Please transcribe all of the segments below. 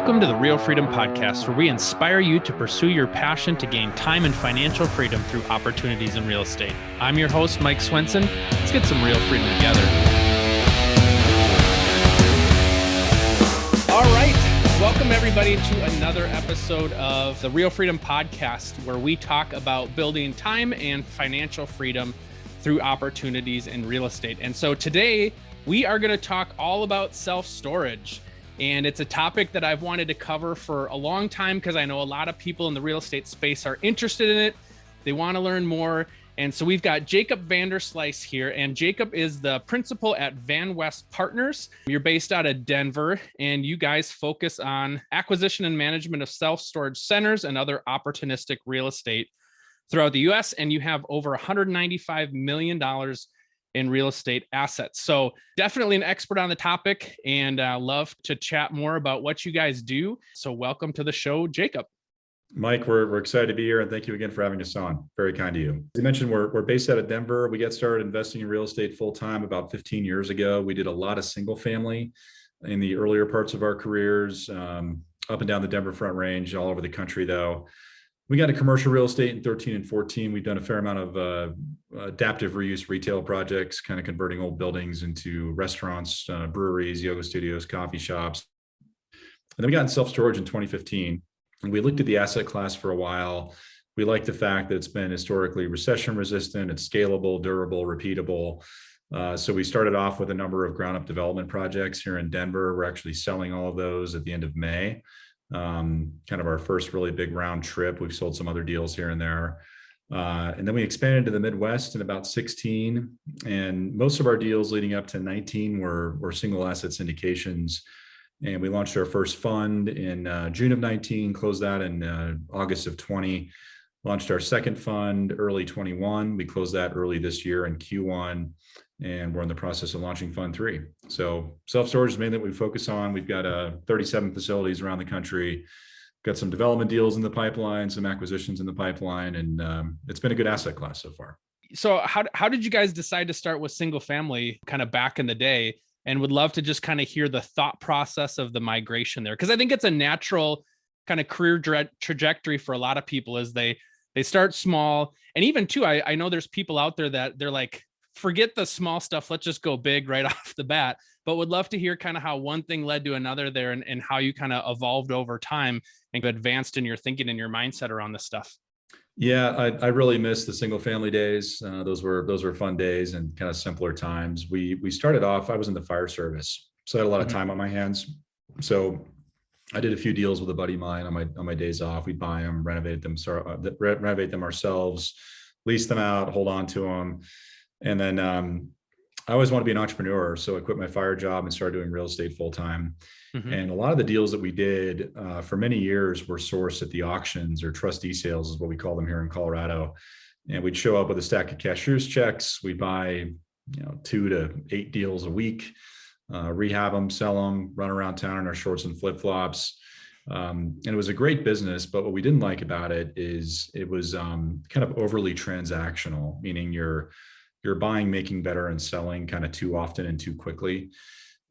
Welcome to the Real Freedom Podcast, where we inspire you to pursue your passion to gain time and financial freedom through opportunities in real estate. I'm your host, Mike Swenson. Let's get some real freedom together. All right. Welcome, everybody, to another episode of the Real Freedom Podcast, where we talk about building time and financial freedom through opportunities in real estate. And so today, we are going to talk all about self-storage. And it's a topic that I've wanted to cover for a long time because I know a lot of people in the real estate space are interested in it. They want to learn more. And so we've got Jacob Vanderslice here, and Jacob is the principal at VanWest Partners. You're based out of Denver, and you guys focus on acquisition and management of self-storage centers and other opportunistic real estate throughout the US. And you have over $195 million in real estate assets. So definitely an expert on the topic, and love to chat more about what you guys do. So welcome to the show, Jacob. Mike, we're excited to be here, and thank you again for having us on. Very kind to you. As you mentioned, we're based out of Denver. We got started investing in real estate full-time about 15 years ago. We did a lot of single family in the earlier parts of our careers, up and down the Denver Front Range, all over the country though. We got into commercial real estate in 13 and 14. We've done a fair amount of adaptive reuse retail projects, kind of converting old buildings into restaurants, breweries, yoga studios, coffee shops. And then we got in self-storage in 2015. And we looked at the asset class for a while. We like the fact that it's been historically recession resistant, it's scalable, durable, repeatable. So we started off with a number of ground up development projects here in Denver. We're actually selling all of those at the end of May. Kind of our first really big round trip. We've sold some other deals here and there. And then we expanded to the Midwest in about 16. And most of our deals leading up to 19 were single asset syndications. And we launched our first fund in June of 19, closed that in August of 20, launched our second fund early 21. We closed that early this year in Q1. And we're in the process of launching Fund 3. So self-storage is mainly what we focus on. We've got 37 facilities around the country, got some development deals in the pipeline, some acquisitions in the pipeline, and it's been a good asset class so far. So how did you guys decide to start with single family kind of back in the day? And would love to just kind of hear the thought process of the migration there. Because I think it's a natural kind of career trajectory for a lot of people as they start small. And even too, I know there's people out there that they're like, forget the small stuff. Let's just go big right off the bat. But would love to hear kind of how one thing led to another there and how you kind of evolved over time and advanced in your thinking and your mindset around this stuff. Yeah, I really miss the single family days. Those were fun days and kind of simpler times. We started off, I was in the fire service, so I had a lot of time on my hands. So I did a few deals with a buddy of mine on my days off. We'd buy them, renovate them ourselves, lease them out, hold on to them. And then I always want to be an entrepreneur. So I quit my fire job and started doing real estate full time. And a lot of the deals that we did for many years were sourced at the auctions, or trustee sales is what we call them here in Colorado. And we'd show up with a stack of cashier's checks. We'd buy 2 to 8 deals a week, rehab them, sell them, run around town in our shorts and flip-flops. And it was a great business, but what we didn't like about it is it was kind of overly transactional, meaning you're buying, making better, and selling kind of too often and too quickly.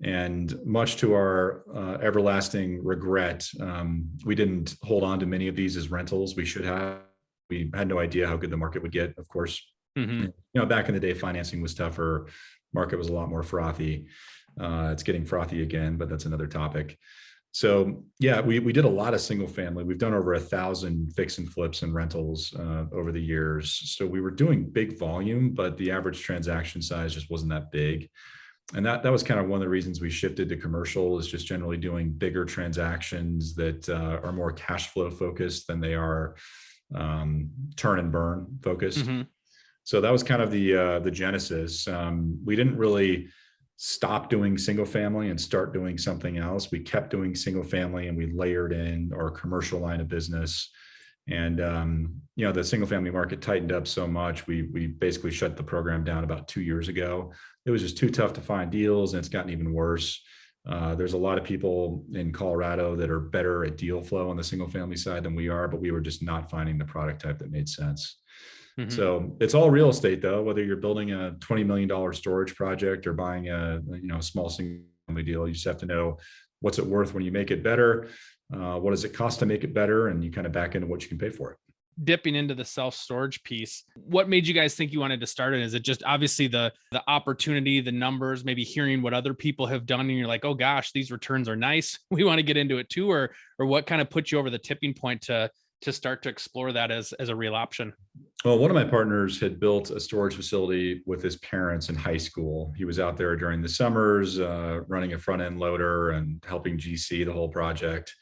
And much to our everlasting regret, we didn't hold on to many of these as rentals. We should have. We had no idea how good the market would get, of course. Back in the day, financing was tougher. Market was a lot more frothy. It's getting frothy again, but that's another topic. So yeah, we did a lot of single family. We've done over 1,000 fix and flips and rentals over the years. So we were doing big volume, but the average transaction size just wasn't that big. And that was kind of one of the reasons we shifted to commercial, is just generally doing bigger transactions that are more cash flow focused than they are turn and burn focused. So that was kind of the genesis. We didn't really stop doing single family and start doing something else. We kept doing single family, and we layered in our commercial line of business. And the single family market tightened up so much, we basically shut the program down about 2 years ago. It was just too tough to find deals, and it's gotten even worse. There's a lot of people in Colorado that are better at deal flow on the single family side than we are, but we were just not finding the product type that made sense. So it's all real estate though, whether you're building a $20 million storage project or buying a small single deal. You just have to know what's it worth when you make it better. What does it cost to make it better? And you kind of back into what you can pay for it. Dipping into the self-storage piece, what made you guys think you wanted to start it? Is it just obviously the opportunity, the numbers, maybe hearing what other people have done and you're like, oh gosh, these returns are nice, we want to get into it too? Or what kind of put you over the tipping point to start to explore that as a real option? Well, one of my partners had built a storage facility with his parents in high school. He was out there during the summers, running a front end loader and helping GC the whole project.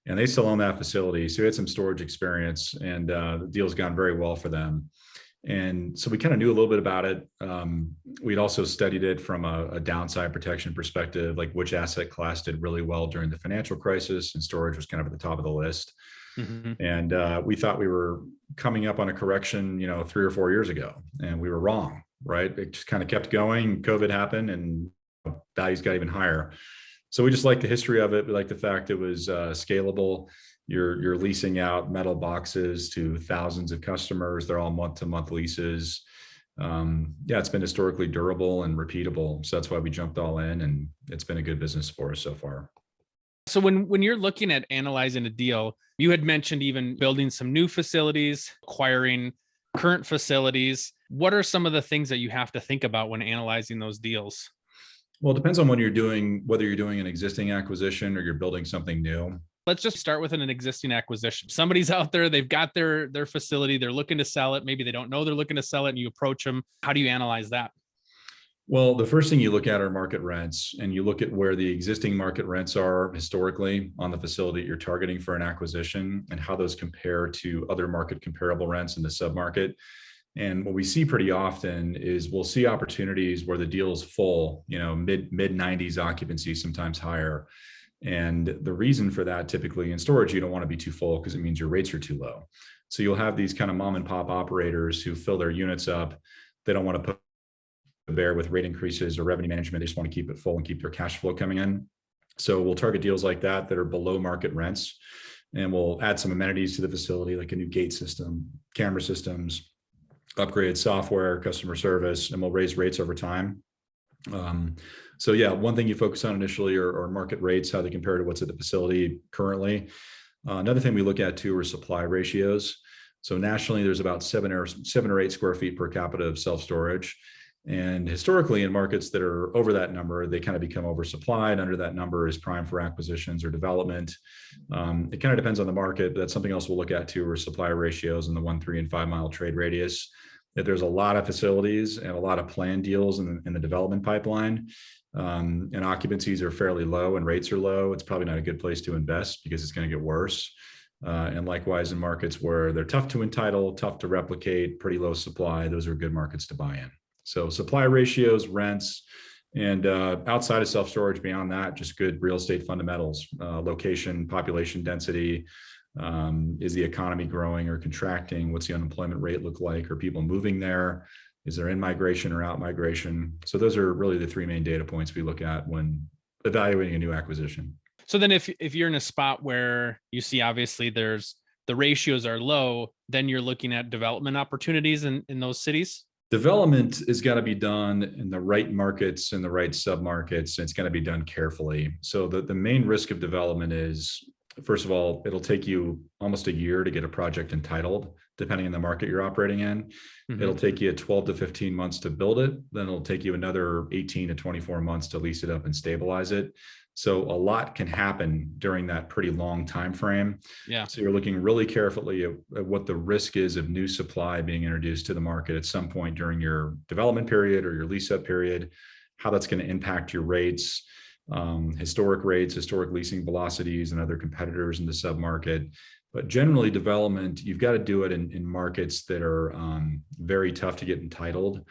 And they still own that facility. So he had some storage experience, and the deal's gone very well for them. And so we kind of knew a little bit about it. We'd also studied it from a downside protection perspective, like which asset class did really well during the financial crisis, and storage was kind of at the top of the list. Mm-hmm. And we thought we were coming up on a correction, 3 or 4 years ago, and we were wrong, right? It just kind of kept going. COVID happened and values got even higher. So we just like the history of it. We like the fact it was scalable. You're leasing out metal boxes to thousands of customers. They're all month-to-month leases. It's been historically durable and repeatable. So that's why we jumped all in, and it's been a good business for us so far. So when you're looking at analyzing a deal, you had mentioned even building some new facilities, acquiring current facilities. What are some of the things that you have to think about when analyzing those deals? Well, it depends on whether you're doing an existing acquisition or you're building something new. Let's just start with an existing acquisition. Somebody's out there, they've got their facility, they're looking to sell it. Maybe they don't know they're looking to sell it, and you approach them. How do you analyze that? Well, the first thing you look at are market rents, and you look at where the existing market rents are historically on the facility you're targeting for an acquisition and how those compare to other market comparable rents in the submarket. And what we see pretty often is we'll see opportunities where the deal is full, mid 90s occupancy, sometimes higher. And the reason for that, typically in storage, you don't want to be too full because it means your rates are too low. So you'll have these kind of mom and pop operators who fill their units up. They don't want to put to bear with rate increases or revenue management. They just want to keep it full and keep their cash flow coming in. So we'll target deals like that are below market rents. And we'll add some amenities to the facility, like a new gate system, camera systems, upgraded software, customer service, and we'll raise rates over time. One thing you focus on initially are market rates, how they compare to what's at the facility currently. Another thing we look at too are supply ratios. So nationally, there's about 7 or 8 square feet per capita of self-storage. And historically, in markets that are over that number, they kind of become oversupplied. Under that number is prime for acquisitions or development. It kind of depends on the market, but that's something else we'll look at too, are supply ratios in the 1, 3, and 5 mile trade radius. If there's a lot of facilities and a lot of planned deals in the development pipeline, and occupancies are fairly low and rates are low, it's probably not a good place to invest because it's going to get worse. And likewise, in markets where they're tough to entitle, tough to replicate, pretty low supply, those are good markets to buy in. So supply ratios, rents, and outside of self-storage, beyond that, just good real estate fundamentals, location, population density. Is the economy growing or contracting? What's the unemployment rate look like? Are people moving there? Is there in-migration or out-migration? So those are really the 3 main data points we look at when evaluating a new acquisition. So then if you're in a spot where you see obviously the ratios are low, then you're looking at development opportunities in those cities? Development has got to be done in the right markets and the right submarkets, and it's got to be done carefully. So the main risk of development is, first of all, it'll take you almost a year to get a project entitled, depending on the market you're operating in. Mm-hmm. It'll take you 12 to 15 months to build it. Then it'll take you another 18 to 24 months to lease it up and stabilize it. So a lot can happen during that pretty long time frame. Yeah. So you're looking really carefully at what the risk is of new supply being introduced to the market at some point during your development period or your lease up period, how that's going to impact your rates, historic rates, historic leasing velocities, and other competitors in the submarket. But generally, development, you've got to do it in markets that are very tough to get entitled.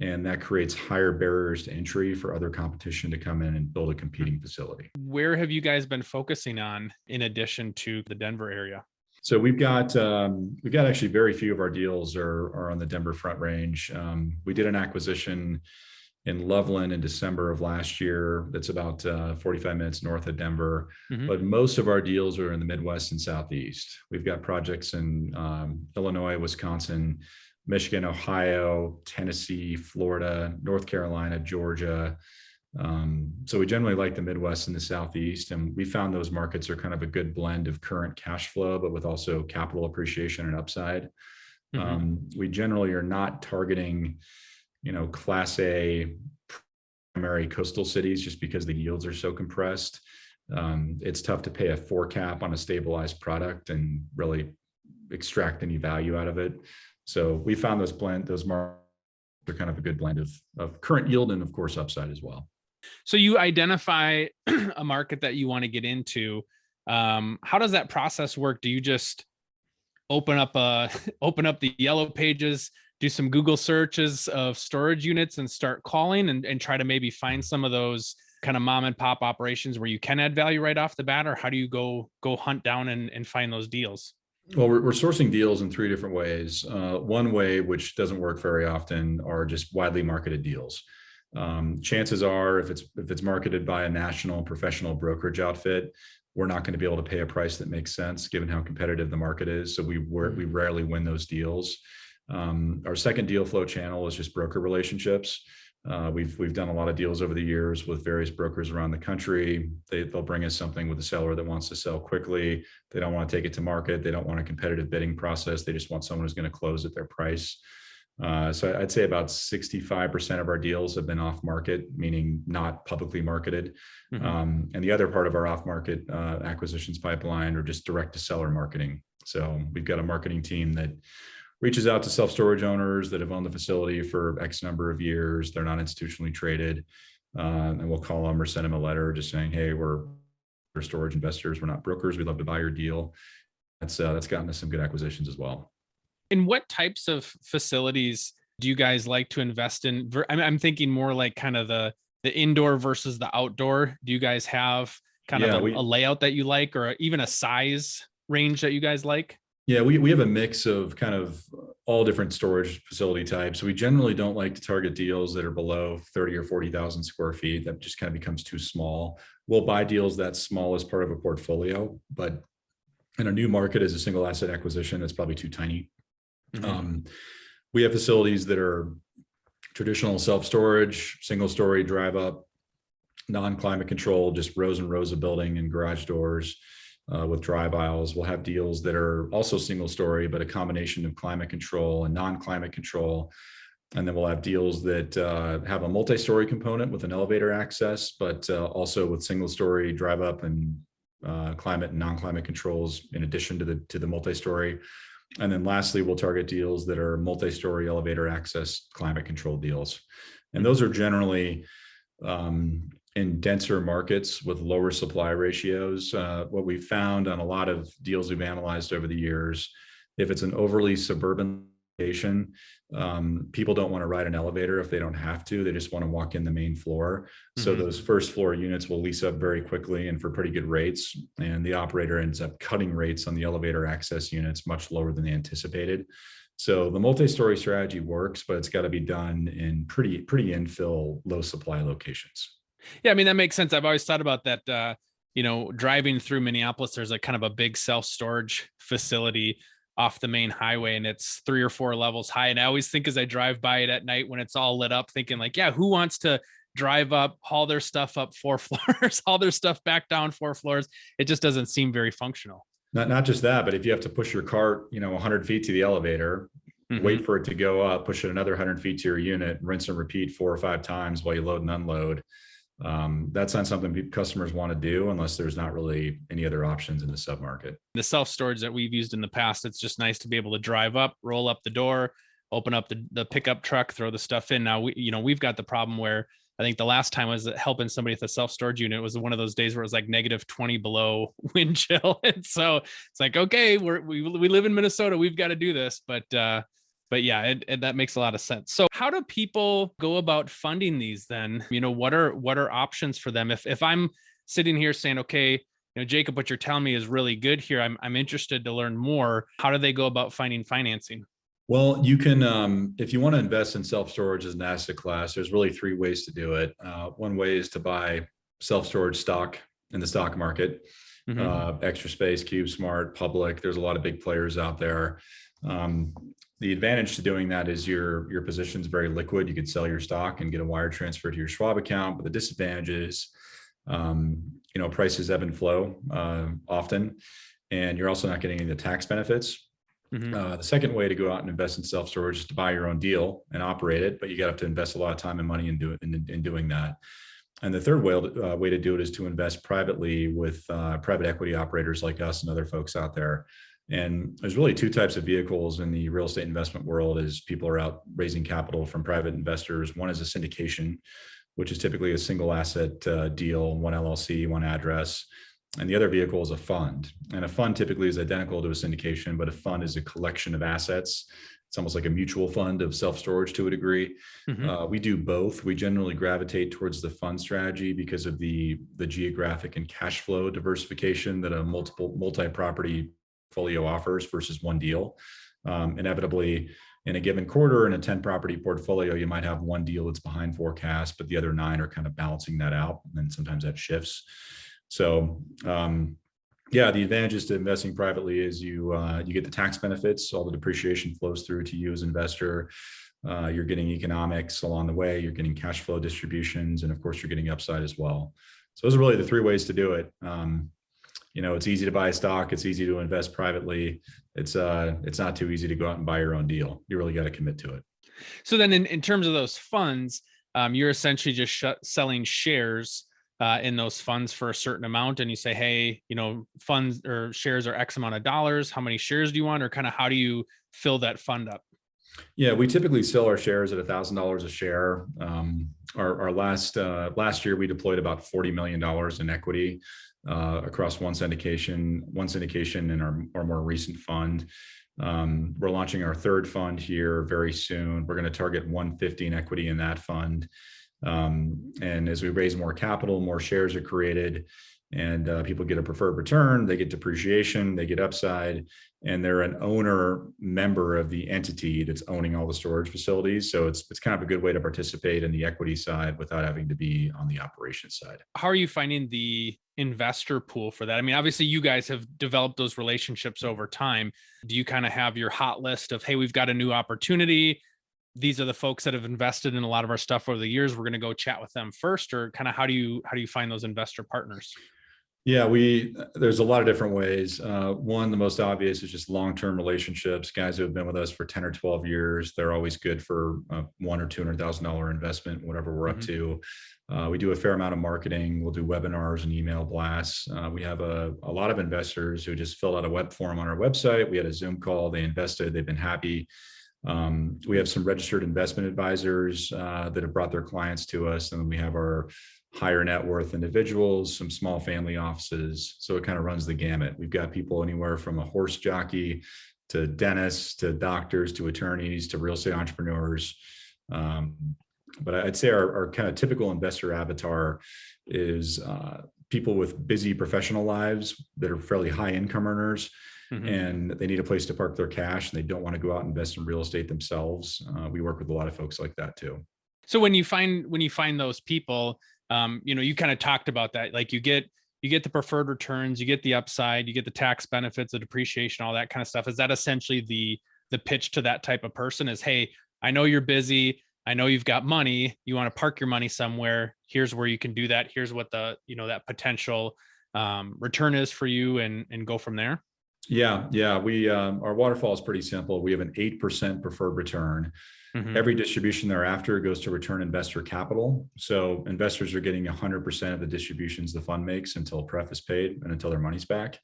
And that creates higher barriers to entry for other competition to come in and build a competing facility. Where have you guys been focusing on in addition to the Denver area? So we've got actually very few of our deals are on the Denver Front Range. We did an acquisition in Loveland in December of last year. That's about 45 minutes north of Denver. Mm-hmm. But most of our deals are in the Midwest and Southeast. We've got projects in Illinois, Wisconsin, Michigan, Ohio, Tennessee, Florida, North Carolina, Georgia, So we generally like the Midwest and the Southeast, and we found those markets are kind of a good blend of current cash flow, but with also capital appreciation and upside. We generally are not targeting, Class A primary coastal cities just because the yields are so compressed. It's tough to pay a 4 cap on a stabilized product and really extract any value out of it. So we found those markets are kind of a good blend of current yield and of course upside as well. So you identify a market that you want to get into. How does that process work? Do you just open up the yellow pages, do some Google searches of storage units and start calling and try to maybe find some of those kind of mom and pop operations where you can add value right off the bat? Or how do you go hunt down and find those deals? Well, we're sourcing deals in 3 different ways. One way, which doesn't work very often, are just widely marketed deals. Chances are, if it's marketed by a national professional brokerage outfit, we're not going to be able to pay a price that makes sense given how competitive the market is. So we rarely win those deals. Our second deal flow channel is just broker relationships. We've done a lot of deals over the years with various brokers around the country. They'll bring us something with a seller that wants to sell quickly. They don't want to take it to market. They don't want a competitive bidding process. They just want someone who's going to close at their price. So I'd say about 65% of our deals have been off market, meaning not publicly marketed. And the other part of our off market acquisitions pipeline are just direct to seller marketing. So we've got a marketing team that reaches out to self-storage owners that have owned the facility for X number of years. They're not institutionally traded. And we'll call them or send them a letter just saying, hey, we're storage investors. We're not brokers. We'd love to buy your deal. That's gotten us some good acquisitions as well. And what types of facilities do you guys like to invest in? I'm thinking more like kind of the indoor versus the outdoor. Do you guys have kind of a layout that you like, or even a size range that you guys like? Yeah, we have a mix of kind of all different storage facility types. We generally don't like to target deals that are below 30 or 40,000 square feet. That just kind of becomes too small. We'll buy deals that small as part of a portfolio, but in a new market as a single asset acquisition, it's probably too tiny. We have facilities that are traditional self-storage, single story drive up, non-climate controlled, just rows and rows of building and garage doors with drive aisles. We'll have deals that are also single story, but a combination of climate control and non-climate control. And then we'll have deals that have a multi-story component with an elevator access, but also with single story drive up and climate and non-climate controls in addition to the multi-story. And then lastly, we'll target deals that are multi-story elevator access climate control deals. And those are generally in denser markets with lower supply ratios. What we've found on a lot of deals we've analyzed over the years, if it's an overly suburban location, people don't want to ride an elevator if they don't have to. They just want to walk in the main floor. So those first floor units will lease up very quickly and for pretty good rates. And the operator ends up cutting rates on the elevator access units much lower than they anticipated. So the multi-story strategy works, but it's got to be done in pretty infill, low supply locations. Yeah, I mean, that makes sense. I've always thought about that, driving through Minneapolis, there's a kind of a big self-storage facility off the main highway, and it's 3 or 4 levels high. And I always think as I drive by it at night when it's all lit up, thinking like, yeah, who wants to drive up, haul their stuff up 4 floors, haul their stuff back down 4 floors? It just doesn't seem very functional. Not just that, but if you have to push your cart, 100 feet to the elevator, wait for it to go up, push it another 100 feet to your unit, rinse and repeat 4 or 5 times while you load and unload. That's not something customers want to do unless there's not really any other options in the submarket. The self-storage that we've used in the past, it's just nice to be able to drive up, roll up the door, open up the pickup truck, throw the stuff in. Now we've got the problem where I think the last time I was helping somebody with a self-storage unit, it was one of those days where it was like -20 below wind chill. And so it's like, okay, we live in Minnesota, we've got to do this, but yeah, that makes a lot of sense. So how do people go about funding these then? What are options for them? If I'm sitting here saying, okay, Jacob, what you're telling me is really good here. I'm interested to learn more. How do they go about finding financing? Well, you can, if you want to invest in self-storage as an asset class, there's really 3 ways to do it. One way is to buy self-storage stock in the stock market, Extra Space, CubeSmart, Public. There's a lot of big players out there. The advantage to doing that is your position is very liquid. You could sell your stock and get a wire transfer to your Schwab account. But the disadvantage is, prices ebb and flow often, and you're also not getting any of the tax benefits. The second way to go out and invest in self-storage is to buy your own deal and operate it, but you have to invest a lot of time and money in doing that. And the third way to do it is to invest privately with private equity operators like us and other folks out there. And there's really two types of vehicles in the real estate investment world as people are out raising capital from private investors. One is a syndication, which is typically a single asset deal, one LLC, one address. And the other vehicle is a fund. And a fund typically is identical to a syndication, but a fund is a collection of assets. It's almost like a mutual fund of self-storage to a degree. We do both. We generally gravitate towards the fund strategy because of the geographic and cash flow diversification that a multi-property portfolio offers versus one deal. Inevitably, in a given quarter in a 10 property portfolio, you might have one deal that's behind forecast, but the other 9 are kind of balancing that out. And then sometimes that shifts. So the advantages to investing privately is you get the tax benefits, all the depreciation flows through to you as an investor. You're getting economics along the way, you're getting cash flow distributions, and of course you're getting upside as well. So those are really the 3 ways to do it. It's easy to buy a stock, it's easy to invest privately. It's not too easy to go out and buy your own deal. You really got to commit to it. So then in terms of those funds, you're essentially just selling shares in those funds for a certain amount, and you say, hey, funds or shares are X amount of dollars. How many shares do you want, or kind of how do you fill that fund up? Yeah, we typically sell our shares at $1,000 a share. Our last year, we deployed about $40 million in equity across one syndication in our more recent fund. We're launching our 3rd fund here very soon. We're going to target 150 in equity in that fund. And as we raise more capital, more shares are created, and people get a preferred return, they get depreciation, they get upside, and they're an owner member of the entity that's owning all the storage facilities. So it's kind of a good way to participate in the equity side without having to be on the operations side. How are you finding the investor pool for that? I mean, obviously you guys have developed those relationships over time. Do you kind of have your hot list of, hey, we've got a new opportunity, these are the folks that have invested in a lot of our stuff over the years, we're going to go chat with them first, or kind of how do you find those investor partners? Yeah, there's a lot of different ways. One, the most obvious is just long-term relationships. Guys who have been with us for 10 or 12 years, they're always good for $100,000 or $200,000 investment, whatever we're up to. We do a fair amount of marketing. We'll do webinars and email blasts. We have a lot of investors who just filled out a web form on our website. We had a Zoom call, they invested, they've been happy. We have some registered investment advisors that have brought their clients to us. And then we have our higher net worth individuals, some small family offices. So it kind of runs the gamut. We've got people anywhere from a horse jockey to dentists, to doctors, to attorneys, to real estate entrepreneurs. But I'd say our kind of typical investor avatar is people with busy professional lives that are fairly high income earners. And they need a place to park their cash, and they don't want to go out and invest in real estate themselves. We work with a lot of folks like that too. So when you find those people, you kind of talked about that, like you get the preferred returns, you get the upside, you get the tax benefits, the depreciation, all that kind of stuff. Is that essentially the pitch to that type of person is, hey, I know you're busy, I know you've got money, you want to park your money somewhere, here's where you can do that, here's what the that potential return is for you, and go from there? Yeah. We our waterfall is pretty simple. We have an 8% preferred return. Every distribution thereafter goes to return investor capital. So investors are getting 100% of the distributions the fund makes until pref is paid and until their money's back.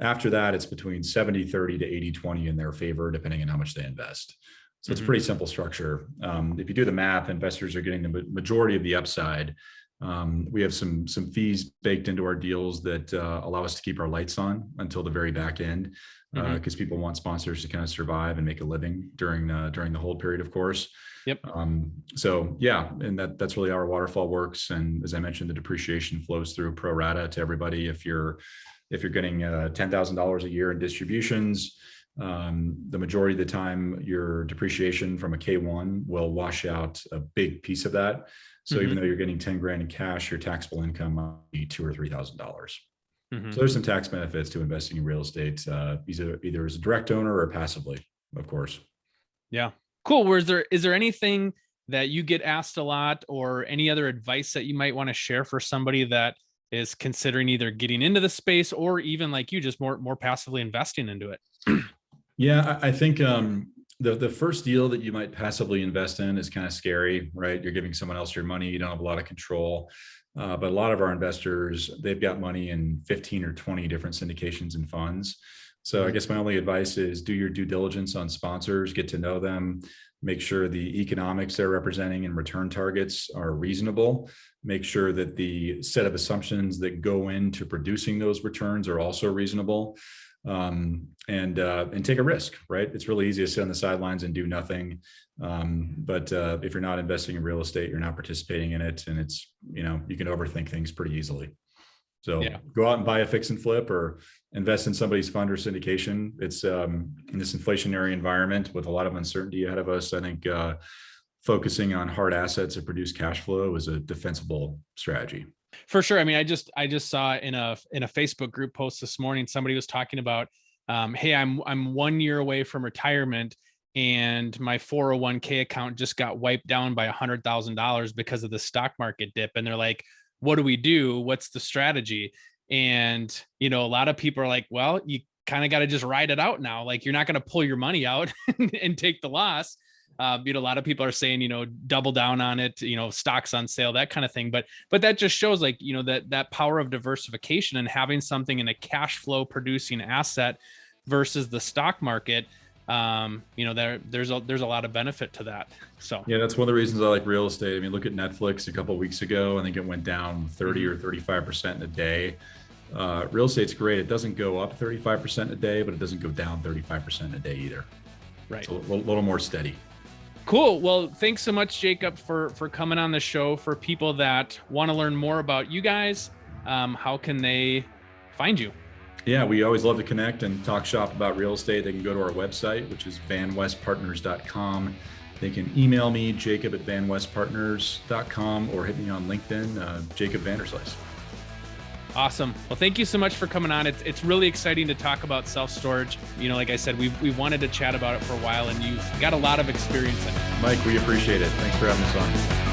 After that, it's between 70-30 to 80-20 in their favor, depending on how much they invest. So it's a pretty simple structure. If you do the math, investors are getting the majority of the upside. We have some fees baked into our deals that allow us to keep our lights on until the very back end, because people want sponsors to kind of survive and make a living during the hold period, of course. Yep. So yeah, and that's really how our waterfall works. And as I mentioned, the depreciation flows through pro rata to everybody. If you're getting $10,000 a year in distributions, the majority of the time your depreciation from a K1 will wash out a big piece of that. So even though you're getting 10 grand in cash, your taxable income might be $2,000 or $3,000. So there's some tax benefits to investing in real estate, either as a direct owner or passively, of course. Yeah. Cool. Is there anything that you get asked a lot, or any other advice that you might want to share for somebody that is considering either getting into the space, or even like you, just more passively investing into it? Yeah, I think the first deal that you might passively invest in is kind of scary, right? You're giving someone else your money. You don't have a lot of control. But a lot of our investors, they've got money in 15 or 20 different syndications and funds. So I guess my only advice is do your due diligence on sponsors, get to know them, make sure the economics they're representing and return targets are reasonable. Make sure that the set of assumptions that go into producing those returns are also reasonable. And take a risk, right? It's really easy to sit on the sidelines and do nothing. But if you're not investing in real estate, you're not participating in it, and it's, you can overthink things pretty easily. So go out and buy a fix and flip, or invest in somebody's fund or syndication. It's in this inflationary environment with a lot of uncertainty ahead of us, I think focusing on hard assets that produce cash flow is a defensible strategy. For sure. I mean, I just saw in a Facebook group post this morning, somebody was talking about, hey, I'm 1 year away from retirement, and my 401k account just got wiped down by $100,000 because of the stock market dip. And they're like, what do we do? What's the strategy? And, a lot of people are like, well, you kind of got to just ride it out now. Like, you're not going to pull your money out and take the loss. A lot of people are saying, double down on it, stocks on sale, that kind of thing. But that just shows, like, that power of diversification and having something in a cash flow producing asset versus the stock market. There's a lot of benefit to that. So yeah, that's one of the reasons I like real estate. I mean, look at Netflix a couple of weeks ago. I think it went down 30 or 35% in a day. Real estate's great. It doesn't go up 35% a day, but it doesn't go down 35% a day either. Right. It's a little more steady. Cool. Well, thanks so much, Jacob, for coming on the show. For people that want to learn more about you guys, how can they find you? Yeah, we always love to connect and talk shop about real estate. They can go to our website, which is vanwestpartners.com. They can email me, jacob@vanwestpartners.com, or hit me on LinkedIn, Jacob Vanderslice. Awesome. Well, thank you so much for coming on. It's really exciting to talk about self-storage. Like I said, we wanted to chat about it for a while, and you've got a lot of experience in it. Mike, we appreciate it. Thanks for having us on.